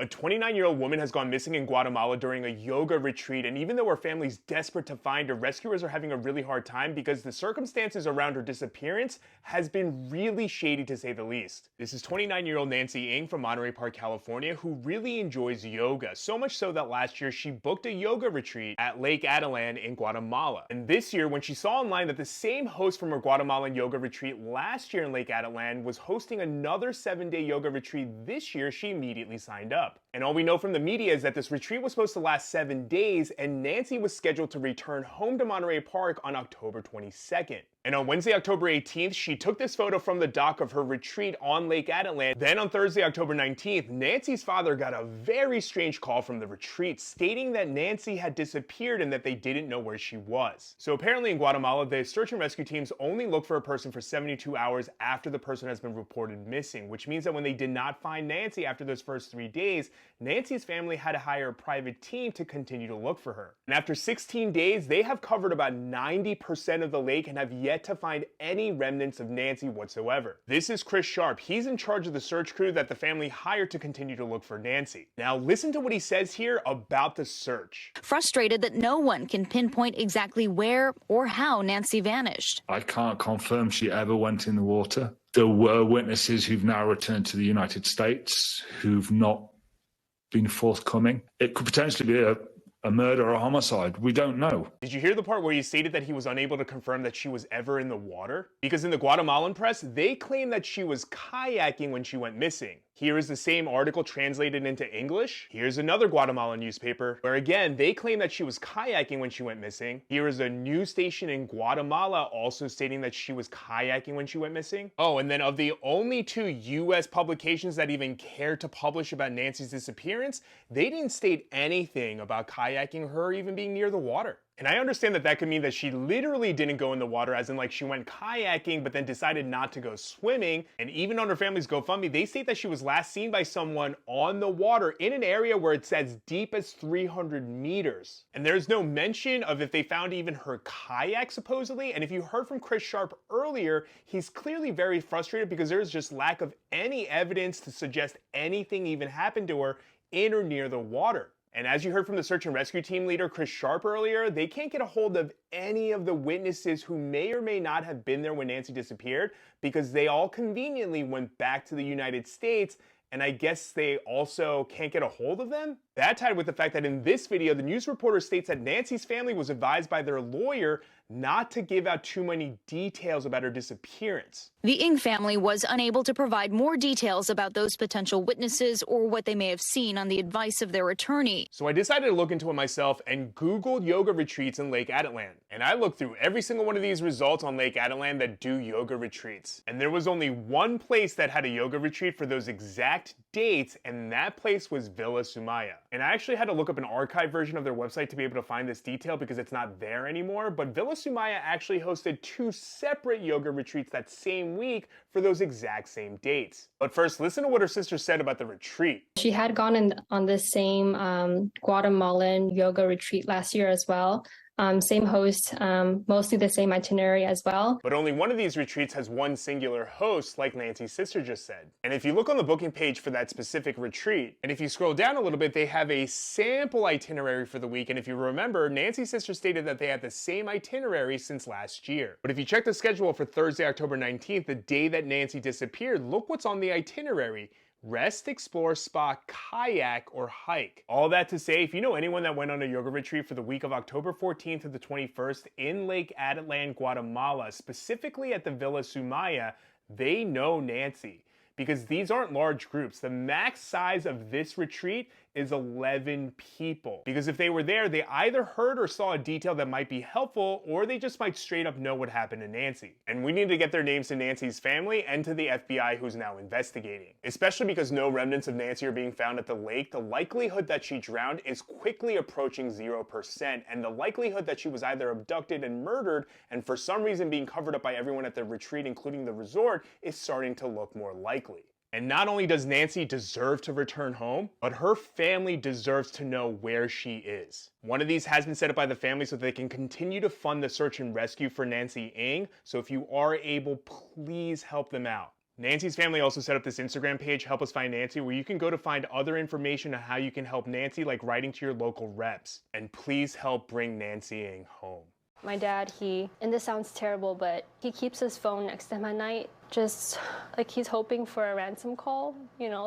A 29-year-old woman has gone missing in Guatemala during a yoga retreat, and even though her family's desperate to find her, rescuers are having a really hard time because the circumstances around her disappearance has been really shady to say the least. This is 29-year-old Nancy Ng from Monterey Park, California, who really enjoys yoga, so much so that last year she booked a yoga retreat at Lake Atitlan in Guatemala. And this year, when she saw online that the same host from her Guatemalan yoga retreat last year in Lake Atitlan was hosting another 7-day yoga retreat this year, she immediately signed up. And all we know from the media is that this retreat was supposed to last 7 days, and Nancy was scheduled to return home to Monterey Park on October 22nd. And on Wednesday, October 18th, she took this photo from the dock of her retreat on Lake Atitlan. Then on Thursday, October 19th, Nancy's father got a very strange call from the retreat stating that Nancy had disappeared and that they didn't know where she was. So apparently in Guatemala, the search and rescue teams only look for a person for 72 hours after the person has been reported missing, which means that when they did not find Nancy after those first 3 days, Nancy's family had to hire a private team to continue to look for her. And after 16 days, they have covered about 90% of the lake and have yet to find any remnants of Nancy whatsoever. This is Chris Sharp. He's in charge of the search crew that the family hired to continue to look for Nancy. Now listen to what he says here about the search. Frustrated that no one can pinpoint exactly where or how Nancy vanished. I can't confirm she ever went in the water. There were witnesses who've now returned to the United States who've not been forthcoming. It could potentially be a murder or a homicide. We don't know. Did you hear the part where he stated that he was unable to confirm that she was ever in the water? Because in the Guatemalan press, they claim that she was kayaking when she went missing. Here is the same article translated into English. Here's another Guatemalan newspaper where again, they claim that she was kayaking when she went missing. Here is a news station in Guatemala also stating that she was kayaking when she went missing. Oh, and then of the only 2 US publications that even cared to publish about Nancy's disappearance, they didn't state anything about kayaking or her even being near the water. And I understand that that could mean that she literally didn't go in the water, as in like she went kayaking but then decided not to go swimming. And even on her family's GoFundMe, they state that she was last seen by someone on the water in an area where it's as deep as 300 meters. And there's no mention of if they found even her kayak supposedly. And if you heard from Chris Sharp earlier, he's clearly very frustrated because there's just lack of any evidence to suggest anything even happened to her in or near the water. And as you heard from the search and rescue team leader, Chris Sharp, earlier, they can't get a hold of any of the witnesses who may or may not have been there when Nancy disappeared because they all conveniently went back to the United States, and I guess they also can't get a hold of them? That tied with the fact that in this video, the news reporter states that Nancy's family was advised by their lawyer not to give out too many details about her disappearance. The Ng family was unable to provide more details about those potential witnesses or what they may have seen on the advice of their attorney. So I decided to look into it myself and Googled yoga retreats in Lake Atitlan. And I looked through every single one of these results on Lake Atitlan that do yoga retreats. And there was only one place that had a yoga retreat for those exact dates, and that place was Villa Sumaya. And I actually had to look up an archived version of their website to be able to find this detail because it's not there anymore, but Villa Sumaya actually hosted 2 separate yoga retreats that same week for those exact same dates. But first, listen to what her sister said about the retreat. She had gone on the same Guatemalan yoga retreat last year as well. Same host, mostly the same itinerary as well. But only one of these retreats has one singular host, like Nancy's sister just said. And if you look on the booking page for that specific retreat, and if you scroll down a little bit, they have a sample itinerary for the week. And if you remember, Nancy's sister stated that they had the same itinerary since last year. But if you check the schedule for Thursday, October 19th, the day that Nancy disappeared, look what's on the itinerary. Rest, explore, spa, kayak, or hike. All that to say, if you know anyone that went on a yoga retreat for the week of October 14th to the 21st in Lake Atitlan, Guatemala, specifically at the Villa Sumaya, they know Nancy. Because these aren't large groups. The max size of this retreat is 11 people. Because if they were there, they either heard or saw a detail that might be helpful, or they just might straight up know what happened to Nancy. And we need to get their names to Nancy's family and to the FBI, who's now investigating. Especially because no remnants of Nancy are being found at the lake, the likelihood that she drowned is quickly approaching 0%, and the likelihood that she was either abducted and murdered, and for some reason being covered up by everyone at the retreat, including the resort, is starting to look more likely. And not only does Nancy deserve to return home, but her family deserves to know where she is. One of these has been set up by the family so they can continue to fund the search and rescue for Nancy Ng. So if you are able, please help them out. Nancy's family also set up this Instagram page, Help Us Find Nancy, where you can go to find other information on how you can help Nancy, like writing to your local reps. And please help bring Nancy Ng home. My dad, and this sounds terrible, but he keeps his phone next to him at night, just like he's hoping for a ransom call,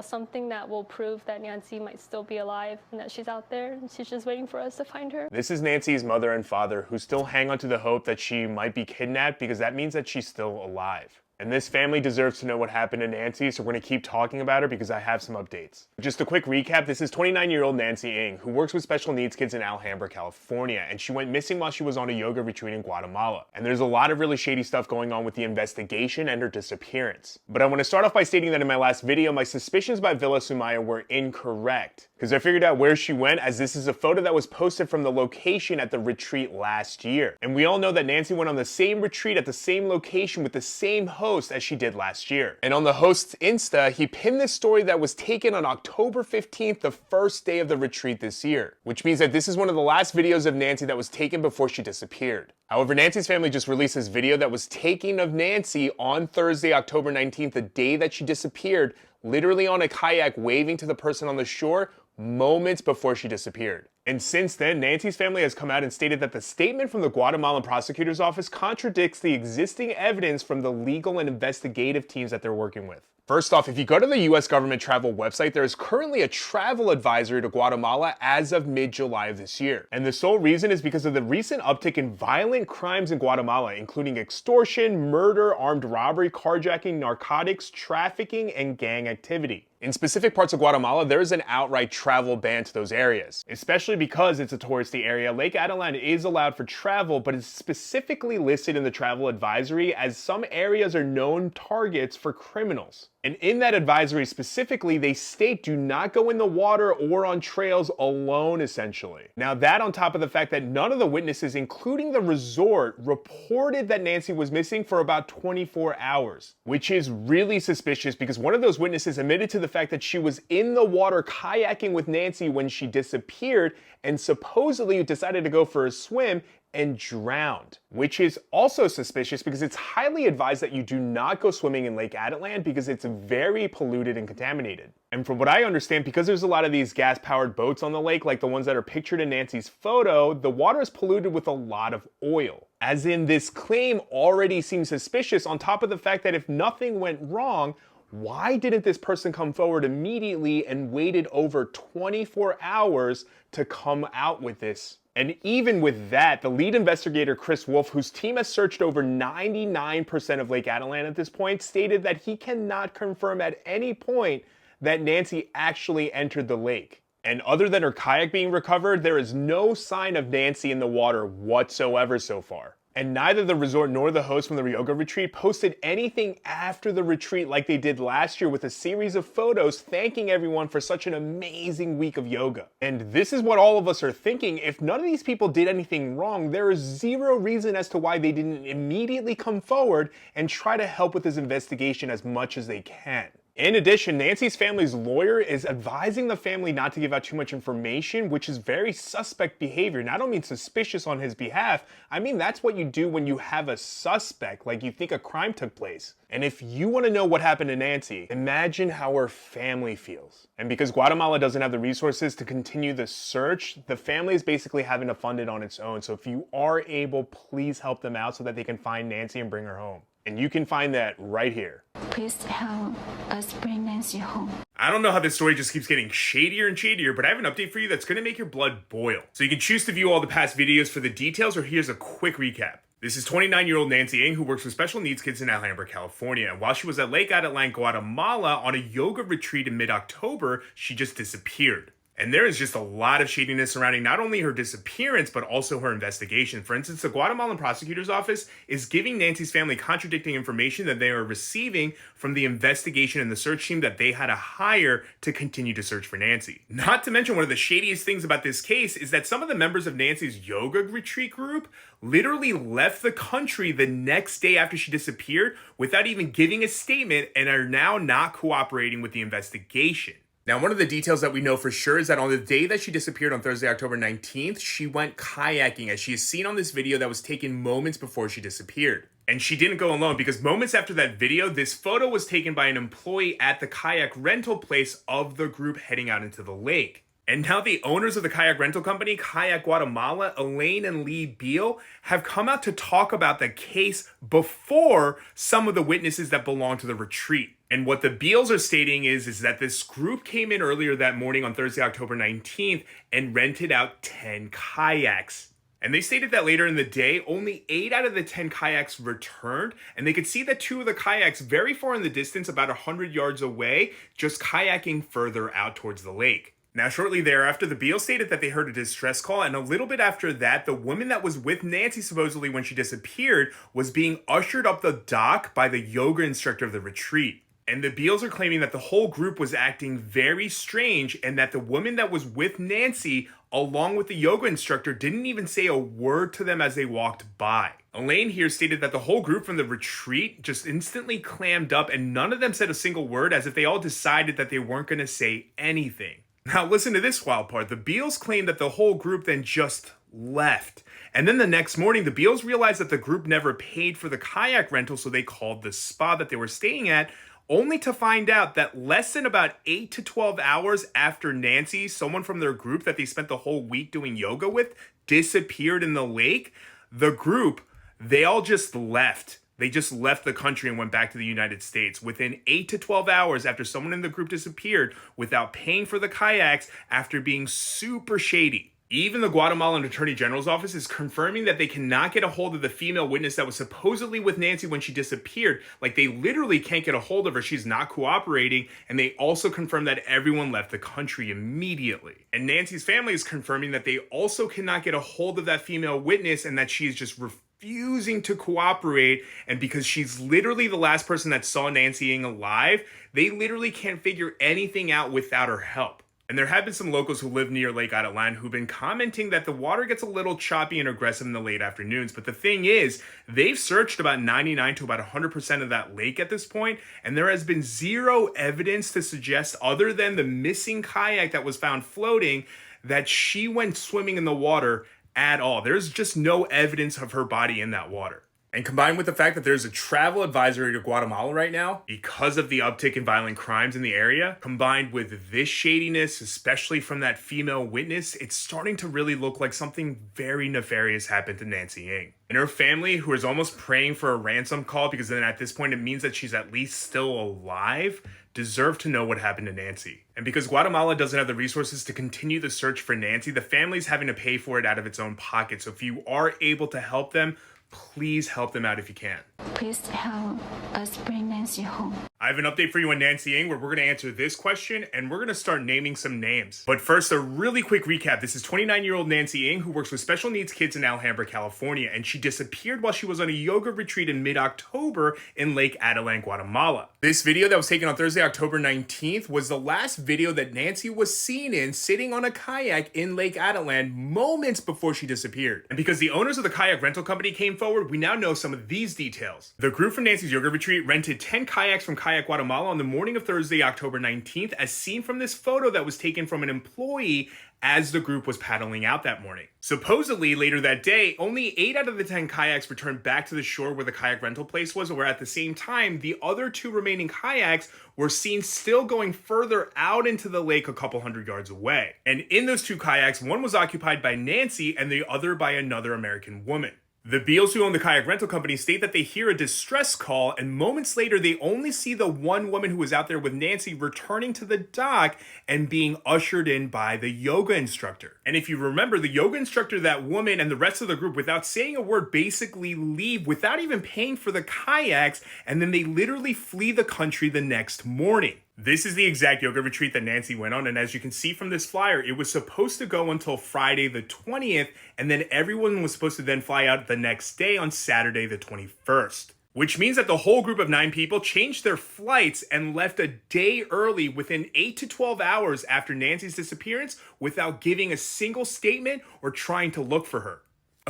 something that will prove that Nancy might still be alive and that she's out there and she's just waiting for us to find her. This is Nancy's mother and father, who still hang on to the hope that she might be kidnapped, because that means that she's still alive. And this family deserves to know what happened to Nancy, so we're going to keep talking about her because I have some updates. Just a quick recap, this is 29-year-old Nancy Ng, who works with special needs kids in Alhambra, California, and she went missing while she was on a yoga retreat in Guatemala. And there's a lot of really shady stuff going on with the investigation and her disappearance. But I want to start off by stating that in my last video, my suspicions about Villa Sumaya were incorrect, because I figured out where she went, as this is a photo that was posted from the location at the retreat last year. And we all know that Nancy went on the same retreat at the same location with the same host as she did last year. And on the host's Insta, he pinned this story that was taken on October 15th, the first day of the retreat this year, which means that this is one of the last videos of Nancy that was taken before she disappeared. However, Nancy's family just released this video that was taken of Nancy on Thursday, October 19th, the day that she disappeared, literally on a kayak waving to the person on the shore moments before she disappeared. And since then, Nancy's family has come out and stated that the statement from the Guatemalan prosecutor's office contradicts the existing evidence from the legal and investigative teams that they're working with. First off, if you go to the US government travel website, there is currently a travel advisory to Guatemala as of mid-July of this year. And the sole reason is because of the recent uptick in violent crimes in Guatemala, including extortion, murder, armed robbery, carjacking, narcotics, trafficking, and gang activity. In specific parts of Guatemala, there is an outright travel ban to those areas. Especially because it's a touristy area, Lake Atitlan is allowed for travel, but it's specifically listed in the travel advisory as some areas are known targets for criminals. And in that advisory specifically, they state do not go in the water or on trails alone, essentially. Now that on top of the fact that none of the witnesses, including the resort, reported that Nancy was missing for about 24 hours, which is really suspicious because one of those witnesses admitted to the fact that she was in the water kayaking with Nancy when she disappeared and supposedly decided to go for a swim and drowned, which is also suspicious because it's highly advised that you do not go swimming in Lake Atitlan because it's very polluted and contaminated. And from what I understand, because there's a lot of these gas-powered boats on the lake, like the ones that are pictured in Nancy's photo, the water is polluted with a lot of oil. As in, this claim already seems suspicious on top of the fact that if nothing went wrong, why didn't this person come forward immediately and waited over 24 hours to come out with this? And even with that, the lead investigator, Chris Wolf, whose team has searched over 99% of Lake Atitlan at this point, stated that he cannot confirm at any point that Nancy actually entered the lake. And other than her kayak being recovered, there is no sign of Nancy in the water whatsoever so far. And neither the resort nor the host from the yoga retreat posted anything after the retreat like they did last year with a series of photos thanking everyone for such an amazing week of yoga. And this is what all of us are thinking. If none of these people did anything wrong, there is zero reason as to why they didn't immediately come forward and try to help with this investigation as much as they can. In addition, Nancy's family's lawyer is advising the family not to give out too much information, which is very suspect behavior. And I don't mean suspicious on his behalf. I mean, that's what you do when you have a suspect, like you think a crime took place. And if you want to know what happened to Nancy, imagine how her family feels. And because Guatemala doesn't have the resources to continue the search, the family is basically having to fund it on its own. So if you are able, please help them out so that they can find Nancy and bring her home. And you can find that right here. Please help us bring Nancy home. I don't know how this story just keeps getting shadier and shadier, but I have an update for you that's going to make your blood boil. So you can choose to view all the past videos for the details, or here's a quick recap. This is 29-year-old Nancy Ng, who works with special needs kids in Alhambra, California. And while she was at Lake Atitlan, Guatemala on a yoga retreat in mid-October, she just disappeared. And there is just a lot of shadiness surrounding not only her disappearance, but also her investigation. For instance, the Guatemalan prosecutor's office is giving Nancy's family contradicting information that they are receiving from the investigation and the search team that they had to hire to continue to search for Nancy. Not to mention, one of the shadiest things about this case is that some of the members of Nancy's yoga retreat group literally left the country the next day after she disappeared without even giving a statement and are now not cooperating with the investigation. Now, one of the details that we know for sure is that on the day that she disappeared on Thursday, October 19th, she went kayaking, as she is seen on this video that was taken moments before she disappeared. And she didn't go alone, because moments after that video, this photo was taken by an employee at the kayak rental place of the group heading out into the lake. And now the owners of the kayak rental company, Kayak Guatemala, Elaine and Lee Beal, have come out to talk about the case before some of the witnesses that belong to the retreat. And what the Beals are stating is that this group came in earlier that morning on Thursday, October 19th, and rented out 10 kayaks. And they stated that later in the day, only 8 out of the 10 kayaks returned, and they could see that 2 of the kayaks very far in the distance, about 100 yards away, just kayaking further out towards the lake. Now, shortly thereafter, the Beals stated that they heard a distress call, and a little bit after that, the woman that was with Nancy supposedly when she disappeared was being ushered up the dock by the yoga instructor of the retreat. And the Beals are claiming that the whole group was acting very strange, and that the woman that was with Nancy, along with the yoga instructor, didn't even say a word to them as they walked by. Elaine here stated that the whole group from the retreat just instantly clammed up, and none of them said a single word, as if they all decided that they weren't going to say anything. Now listen to this wild part. The Beals claimed that the whole group then just left. And then the next morning, the Beals realized that the group never paid for the kayak rental, so they called the spa that they were staying at, only to find out that less than about 8 to 12 hours after Nancy, someone from their group that they spent the whole week doing yoga with, disappeared in the lake, the group, they all just left. They just left the country and went back to the United States within 8 to 12 hours after someone in the group disappeared without paying for the kayaks after being super shady. Even the Guatemalan Attorney General's office is confirming that they cannot get a hold of the female witness that was supposedly with Nancy when she disappeared. Like, they literally can't get a hold of her. She's not cooperating. And they also confirm that everyone left the country immediately. And Nancy's family is confirming that they also cannot get a hold of that female witness and that she's just refusing to cooperate. And because she's literally the last person that saw Nancy Ng alive, they literally can't figure anything out without her help. And there have been some locals who live near Lake Atitlan who've been commenting that the water gets a little choppy and aggressive in the late afternoons. But the thing is, they've searched about 99 to about 100% of that lake at this point, and there has been zero evidence to suggest, other than the missing kayak that was found floating, that she went swimming in the water at all. There's just no evidence of her body in that water. And combined with the fact that there's a travel advisory to Guatemala right now because of the uptick in violent crimes in the area, combined with this shadiness, especially from that female witness, it's starting to really look like something very nefarious happened to Nancy Ng. And her family, who is almost praying for a ransom call, because then at this point it means that she's at least still alive, deserve to know what happened to Nancy. And because Guatemala doesn't have the resources to continue the search for Nancy, the family's having to pay for it out of its own pocket. So if you are able to help them, please help them out if you can. Please help us bring Nancy home. I have an update for you on Nancy Ng where we're going to answer this question and we're going to start naming some names. But first, a really quick recap. This is 29-year-old Nancy Ng who works with special needs kids in Alhambra, California, and she disappeared while she was on a yoga retreat in mid-October in Lake Atitlan, Guatemala. This video that was taken on Thursday, October 19th was the last video that Nancy was seen in sitting on a kayak in Lake Atitlan moments before she disappeared. And because the owners of the kayak rental company came forward, we now know some of these details. The group from Nancy's yoga retreat rented 10 kayaks from Kayak Guatemala on the morning of Thursday, October 19th, as seen from this photo that was taken from an employee as the group was paddling out that morning. Supposedly, later that day, only 8 out of the 10 kayaks returned back to the shore where the kayak rental place was, where at the same time, the other 2 remaining kayaks were seen still going further out into the lake a couple hundred yards away. And in those 2 kayaks, one was occupied by Nancy and the other by another American woman. The Beals, who own the kayak rental company, state that they hear a distress call, and moments later, they only see the one woman who was out there with Nancy returning to the dock and being ushered in by the yoga instructor. And if you remember, the yoga instructor, that woman, and the rest of the group, without saying a word, basically leave without even paying for the kayaks, and then they literally flee the country the next morning. This is the exact yoga retreat that Nancy went on, and as you can see from this flyer, it was supposed to go until Friday the 20th, and then everyone was supposed to then fly out the next day on Saturday the 21st. Which means that the whole group of 9 people changed their flights and left a day early within 8 to 12 hours after Nancy's disappearance without giving a single statement or trying to look for her.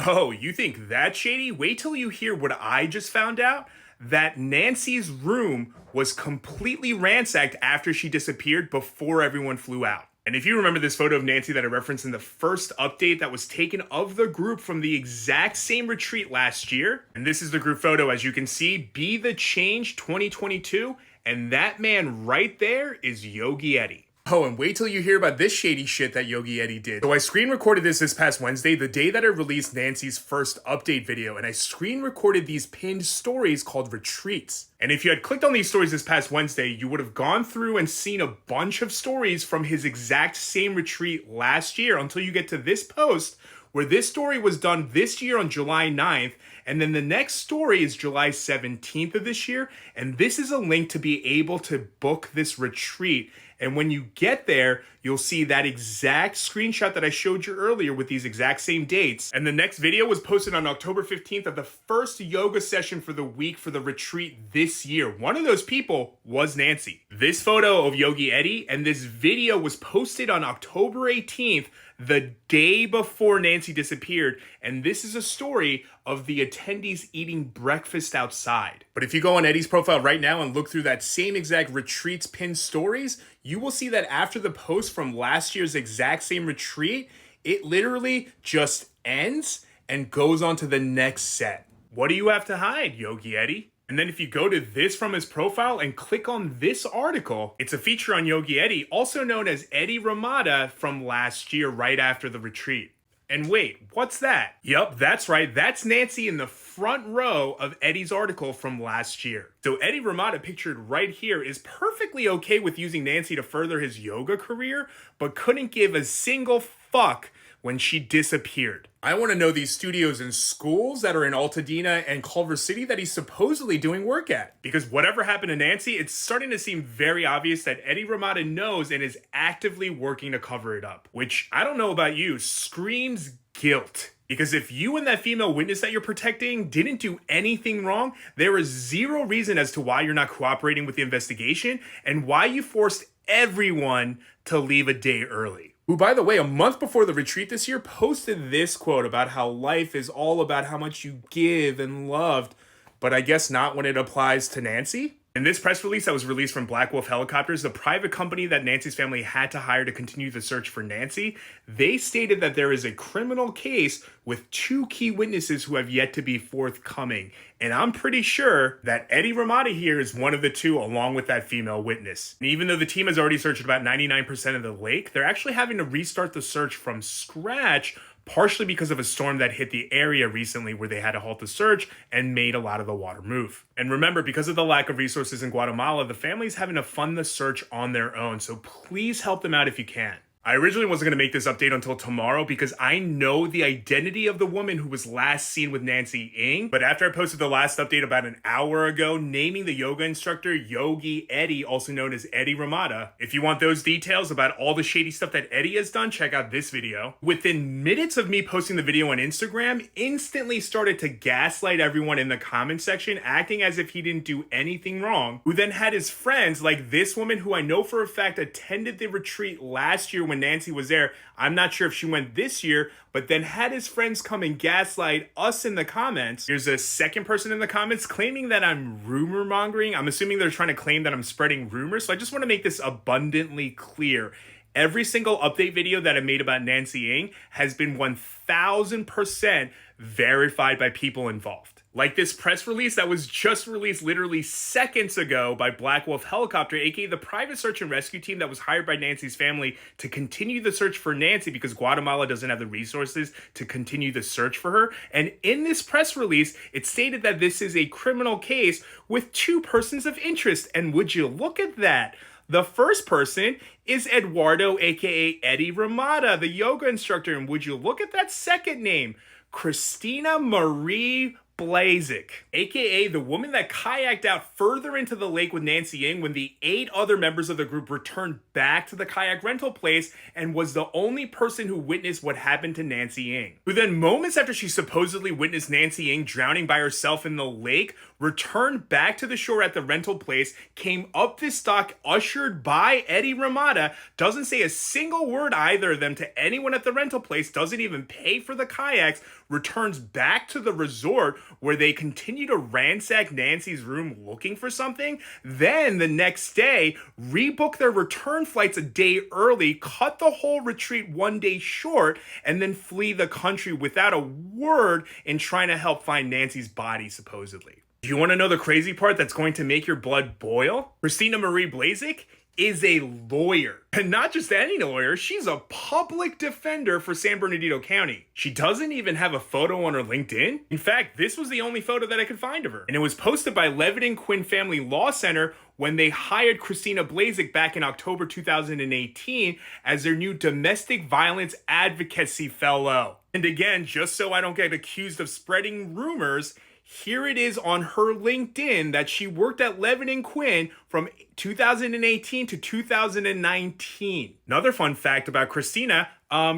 Oh, you think that's shady? Wait till you hear what I just found out. That Nancy's room was completely ransacked after she disappeared before everyone flew out. And if you remember this photo of Nancy that I referenced in the first update that was taken of the group from the exact same retreat last year, and this is the group photo, as you can see, Be the Change 2022, and that man right there is Yogi Eddy. Oh, and wait till you hear about this shady shit that Yogi Eddy did. So I screen recorded this past Wednesday, the day that I released Nancy's first update video, and I screen recorded these pinned stories called retreats. And if you had clicked on these stories this past Wednesday, you would have gone through and seen a bunch of stories from his exact same retreat last year until you get to this post where this story was done this year on July 9th, and then the next story is July 17th of this year, and this is a link to be able to book this retreat. And when you get there, you'll see that exact screenshot that I showed you earlier with these exact same dates. And the next video was posted on October 15th of the first yoga session for the week for the retreat this year. One of those people was Nancy. This photo of Yogi Eddy and this video was posted on October 18th, the day before Nancy disappeared, and this is a story of the attendees eating breakfast outside. But if you go on Eddy's profile right now and look through that same exact retreats pinned stories, you will see that after the post from last year's exact same retreat, it literally just ends and goes on to the next set. What do you have to hide, Yogi Eddy? And then if you go to this from his profile and click on this article, it's a feature on Yogi Eddy, also known as Eddy Rimada, from last year right after the retreat. And wait, what's that? Yup, that's right, that's Nancy in the front row of Eddy's article from last year. So Eddy Rimada, pictured right here, is perfectly okay with using Nancy to further his yoga career, but couldn't give a single fuck when she disappeared. I want to know these studios and schools that are in Altadena and Culver City that he's supposedly doing work at. Because whatever happened to Nancy, it's starting to seem very obvious that Eddy Rimada knows and is actively working to cover it up. Which, I don't know about you, screams guilt. Because if you and that female witness that you're protecting didn't do anything wrong, there is zero reason as to why you're not cooperating with the investigation and why you forced everyone to leave a day early. Who, by the way, a month before the retreat this year, posted this quote about how life is all about how much you give and loved, but I guess not when it applies to Nancy. In this press release that was released from Black Wolf Helicopters, the private company that Nancy's family had to hire to continue the search for Nancy, they stated that there is a criminal case with 2 key witnesses who have yet to be forthcoming. And I'm pretty sure that Eddy Rimada here is one of the 2, along with that female witness. And even though the team has already searched about 99% of the lake, they're actually having to restart the search from scratch, partially because of a storm that hit the area recently where they had to halt the search and made a lot of the water move. And remember, because of the lack of resources in Guatemala, the family's having to fund the search on their own, so please help them out if you can. I originally wasn't going to make this update until tomorrow because I know the identity of the woman who was last seen with Nancy Ng. But after I posted the last update about an hour ago, naming the yoga instructor Yogi Eddy, also known as Eddy Rimada, if you want those details about all the shady stuff that Eddy has done, check out this video. Within minutes of me posting the video on Instagram, instantly started to gaslight everyone in the comment section, acting as if he didn't do anything wrong, who then had his friends, like this woman who I know for a fact attended the retreat last year when Nancy was there. I'm not sure if she went this year, but then had his friends come and gaslight us in the comments. There's a second person in the comments claiming that I'm rumor mongering. I'm assuming they're trying to claim that I'm spreading rumors. So I just want to make this abundantly clear. Every single update video that I made about Nancy Ng has been 1000% verified by people involved. Like this press release that was just released literally seconds ago by Black Wolf Helicopter, aka the private search and rescue team that was hired by Nancy's family to continue the search for Nancy because Guatemala doesn't have the resources to continue the search for her. And in this press release, it stated that this is a criminal case with 2 persons of interest. And would you look at that? The first person is Eduardo, aka Eddy Rimada, the yoga instructor. And would you look at that second name? Christina Marie Blazek, aka the woman that kayaked out further into the lake with Nancy Ng when the 8 other members of the group returned back to the kayak rental place and was the only person who witnessed what happened to Nancy Ng. Who then, moments after she supposedly witnessed Nancy Ng drowning by herself in the lake, returned back to the shore at the rental place, came up this dock ushered by Eddy Rimada, doesn't say a single word either of them to anyone at the rental place, doesn't even pay for the kayaks, returns back to the resort where they continue to ransack Nancy's room looking for something. Then the next day, rebook their return flights a day early, cut the whole retreat one day short, and then flee the country without a word in trying to help find Nancy's body, supposedly. Do you want to know the crazy part that's going to make your blood boil? Christina Marie Blazek is a lawyer. And not just any lawyer, she's a public defender for San Bernardino County. She doesn't even have a photo on her LinkedIn. In fact, this was the only photo that I could find of her. And it was posted by Levitt and Quinn Family Law Center when they hired Christina Blazek back in October 2018 as their new domestic violence advocacy fellow. And again, just so I don't get accused of spreading rumors, here it is on her LinkedIn that she worked at Levitt and Quinn from 2018 to 2019. Another fun fact about Christina,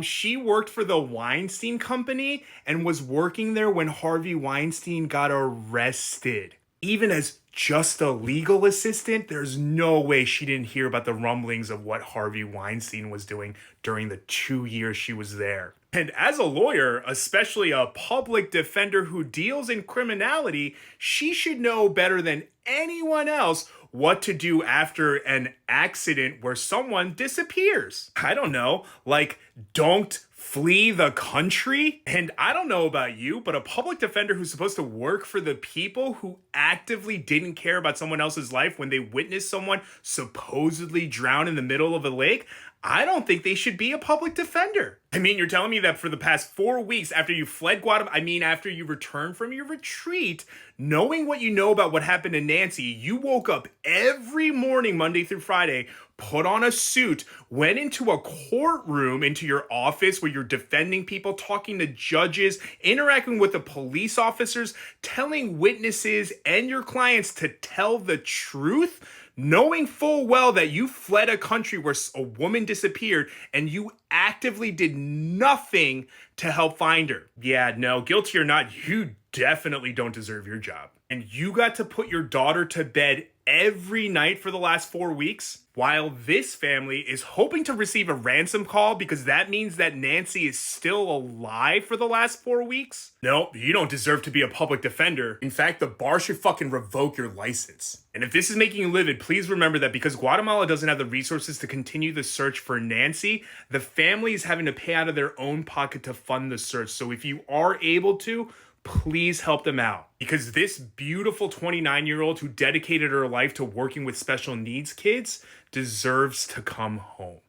she worked for the Weinstein Company and was working there when Harvey Weinstein got arrested. Even as just a legal assistant, there's no way she didn't hear about the rumblings of what Harvey Weinstein was doing during the 2 years she was there. And as a lawyer, especially a public defender who deals in criminality, she should know better than anyone else what to do after an accident where someone disappears. I don't know, like, don't flee the country? And I don't know about you, but a public defender who's supposed to work for the people who actively didn't care about someone else's life when they witnessed someone supposedly drown in the middle of a lake, I don't think they should be a public defender. I mean, you're telling me that for the past 4 weeks after you fled Guatemala, after you returned from your retreat, knowing what you know about what happened to Nancy, you woke up every morning, Monday through Friday, put on a suit, went into a courtroom, into your office where you're defending people, talking to judges, interacting with the police officers, telling witnesses and your clients to tell the truth, knowing full well that you fled a country where a woman disappeared and you actively did nothing to help find her. Yeah, no, guilty or not, you definitely don't deserve your job. And you got to put your daughter to bed every night for the last 4 weeks, while this family is hoping to receive a ransom call because that means that Nancy is still alive for the last 4 weeks? No, you don't deserve to be a public defender. In fact, the bar should fucking revoke your license. And if this is making you livid, please remember that because Guatemala doesn't have the resources to continue the search for Nancy, the family is having to pay out of their own pocket to fund the search. So if you are able to, please help them out, because this beautiful 29-year-old who dedicated her life to working with special needs kids deserves to come home.